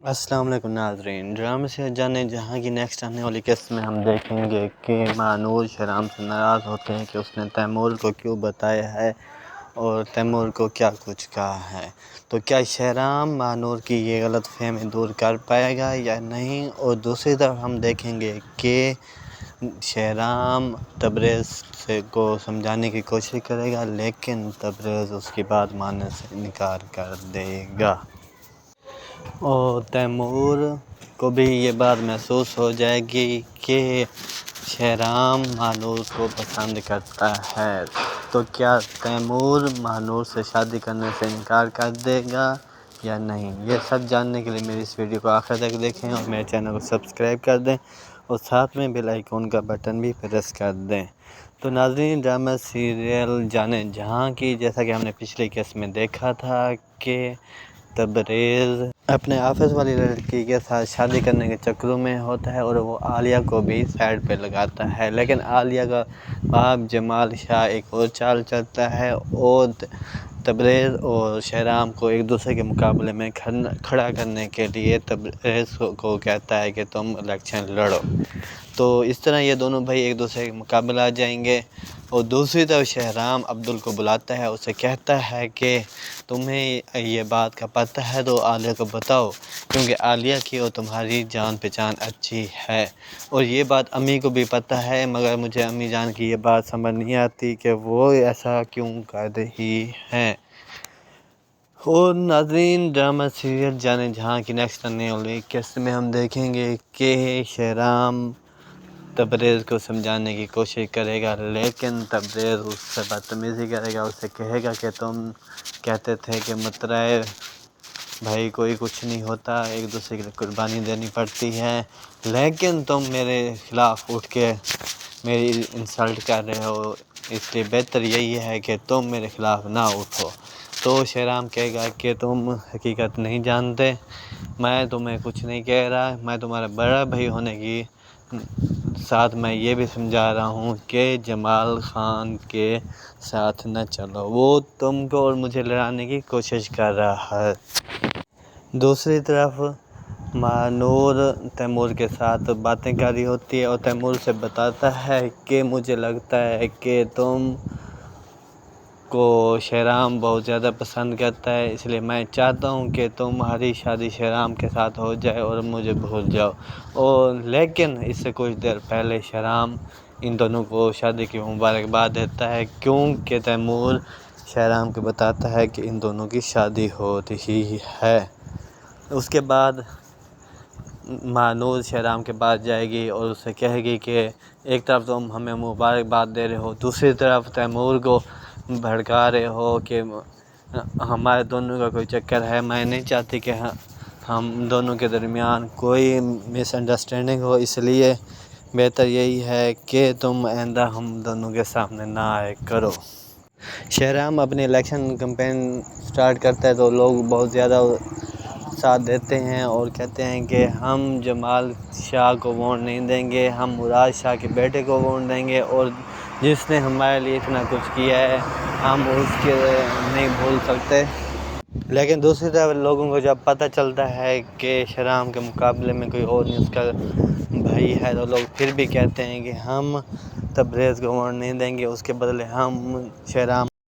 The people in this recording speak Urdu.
السلام علیکم ناظرین، ڈرامے سے جانے جہاں کی نیکسٹ آنے والی قسط میں ہم دیکھیں گے کہ مانور شہرام سے ناراض ہوتے ہیں کہ اس نے تیمور کو کیوں بتایا ہے اور تیمور کو کیا کچھ کہا ہے۔ تو کیا شہرام مانور کی یہ غلط فہمی دور کر پائے گا یا نہیں؟ اور دوسری طرف ہم دیکھیں گے کہ شہرام تبریز کو سمجھانے کی کوشش کرے گا، لیکن تبریز اس کی بات ماننے سے انکار کر دے گا اور تیمور کو بھی یہ بات محسوس ہو جائے گی کہ شہرام مانور کو پسند کرتا ہے۔ تو کیا تیمور مانور سے شادی کرنے سے انکار کر دے گا یا نہیں؟ یہ سب جاننے کے لیے میری اس ویڈیو کو آخر تک دیکھیں اور میرے چینل کو سبسکرائب کر دیں اور ساتھ میں بیل آئیکن کا بٹن بھی پریس کر دیں۔ تو ناظرین، ڈرامہ سیریل جانے جہاں کی جیسا کہ ہم نے پچھلی قسط میں دیکھا تھا کہ تبریز اپنے آفس والی لڑکی کے ساتھ شادی کرنے کے چکروں میں ہوتا ہے اور وہ عالیہ کو بھی سائڈ پہ لگاتا ہے، لیکن عالیہ کا باپ جمال شاہ ایک اور چال چلتا ہے اور تبریز اور شہرام کو ایک دوسرے کے مقابلے میں کھڑا کرنے کے لیے تبریز کو کہتا ہے کہ تم الیکشن لڑو۔ تو اس طرح یہ دونوں بھائی ایک دوسرے کے مقابلے آ جائیں گے اور دوسری طرف شہرام عبدل کو بلاتا ہے، اسے کہتا ہے کہ تمہیں یہ بات کا پتہ ہے تو عالیہ کو بتاؤ، کیونکہ عالیہ کی اور تمہاری جان پہچان اچھی ہے اور یہ بات امی کو بھی پتہ ہے، مگر مجھے امی جان کی یہ بات سمجھ نہیں آتی کہ وہ ایسا کیوں کر رہی ہیں۔ اور ناظرین، ڈرامہ سیریل جانے جہاں کی نیکسٹ آنے والی قسط میں ہم دیکھیں گے کہ شہرام تبریز کو سمجھانے کی کوشش کرے گا، لیکن تبریز اس سے بدتمیزی کرے گا، اسے کہے گا کہ تم کہتے تھے کہ مطرائے بھائی کوئی کچھ نہیں ہوتا، ایک دوسرے کے لیے قربانی دینی پڑتی ہے، لیکن تم میرے خلاف اٹھ کے میری انسلٹ کر رہے ہو، اس لیے بہتر یہی ہے کہ تم میرے خلاف نہ اٹھو۔ تو شہرام کہے گا کہ تم حقیقت نہیں جانتے، میں تمہیں کچھ نہیں کہہ رہا، میں تمہارا بڑا بھائی ہونے کی ساتھ میں یہ بھی سمجھا رہا ہوں کہ جمال خان کے ساتھ نہ چلو، وہ تم کو اور مجھے لڑانے کی کوشش کر رہا ہے۔ دوسری طرف مانور تیمور کے ساتھ باتیں کر رہی ہوتی ہے اور تیمور سے بتاتا ہے کہ مجھے لگتا ہے کہ تم کو شہرام بہت زیادہ پسند کرتا ہے، اس لیے میں چاہتا ہوں کہ تمہاری شادی شہرام کے ساتھ ہو جائے اور مجھے بھول جاؤ۔ اور لیکن اس سے کچھ دیر پہلے شہرام ان دونوں کو شادی کی مبارکباد دیتا ہے، کیونکہ تیمور شہرام کو بتاتا ہے کہ ان دونوں کی شادی ہو رہی ہے۔ اس کے بعد مانور شہرام کے پاس جائے گی اور اسے کہے گی کہ ایک طرف تم ہمیں مبارکباد دے رہے ہو، دوسری طرف تیمور کو بھڑکا رہے ہو کہ ہمارے دونوں کا کوئی چکر ہے، میں نہیں چاہتی کہ ہم دونوں کے درمیان کوئی مس انڈرسٹینڈنگ ہو، اس لیے بہتر یہی ہے کہ تم آئندہ ہم دونوں کے سامنے نہ آئے کرو۔ شہرام اپنی الیکشن کمپین سٹارٹ کرتا ہے تو لوگ بہت زیادہ ساتھ دیتے ہیں اور کہتے ہیں کہ ہم جمال شاہ کو ووٹ نہیں دیں گے، ہم مراد شاہ کے بیٹے کو ووٹ دیں گے، اور جس نے ہمارے لیے اتنا کچھ کیا ہے ہم اس کے نہیں بھول سکتے۔ لیکن دوسری طرف لوگوں کو جب پتہ چلتا ہے کہ شہرام کے مقابلے میں کوئی اور نہیں اس کا بھائی ہے تو لوگ پھر بھی کہتے ہیں کہ ہم تبریز کو ووٹ نہیں دیں گے، اس کے بدلے ہم شہرام